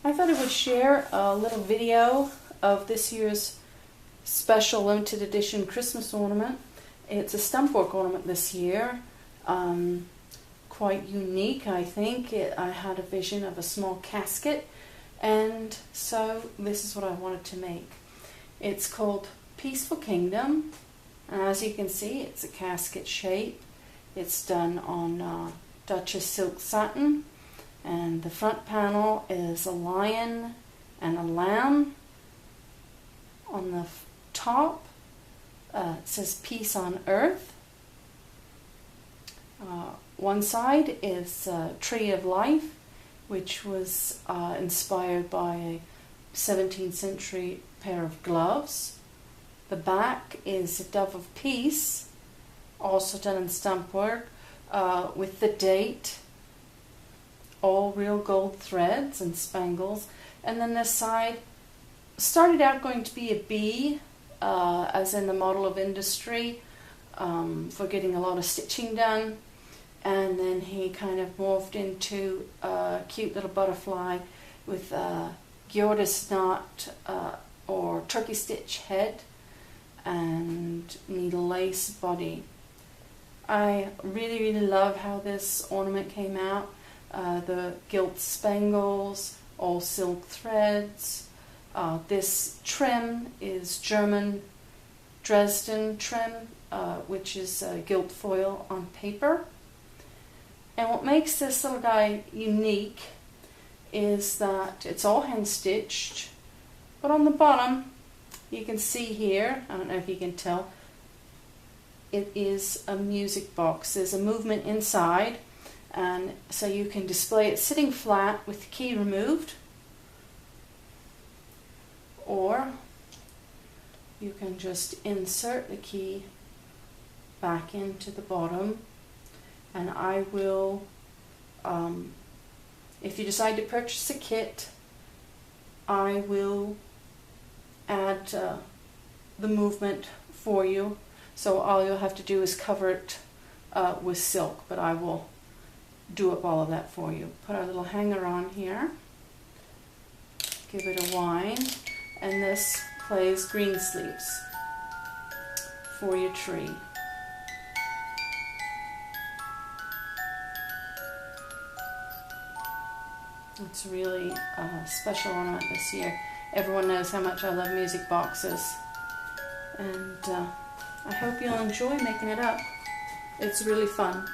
I thought I would share a little video of this year's special limited edition Christmas ornament. It's a stump work ornament this year. Quite unique, I think. I had a vision of a small casket, and so this is what I wanted to make. It's called Peaceful Kingdom, and as you can see, it's a casket shape. It's done on Duchess silk satin, and the front panel is a lion and a lamb. On the top, it says Peace on Earth. One side is Tree of Life, which was inspired by a 17th century pair of gloves. The back is a Dove of Peace, also done in stump work, with the date, all real gold threads and spangles. And then this side started out going to be a bee, as in the model of industry, for getting a lot of stitching done. And then he kind of morphed into a cute little butterfly with a Gyordas knot or turkey stitch head and needle lace body. I really love how this ornament came out. The gilt spangles, all silk threads. This trim is German Dresden trim, which is gilt foil on paper. And what makes this little guy unique is that it's all hand stitched, but on the bottom you can see here, I don't know if you can tell, it is a music box. There's a movement inside, and so you can display it sitting flat with the key removed, or you can just insert the key back into the bottom. And I will, if you decide to purchase a kit, I will add the movement for you. So all you'll have to do is cover it with silk, but I will do up all of that for you. Put our little hanger on here, give it a wind, and this plays green sleeves for your tree. It's really a special ornament this year. Everyone knows how much I love music boxes, and I hope you'll enjoy making it up. It's really fun.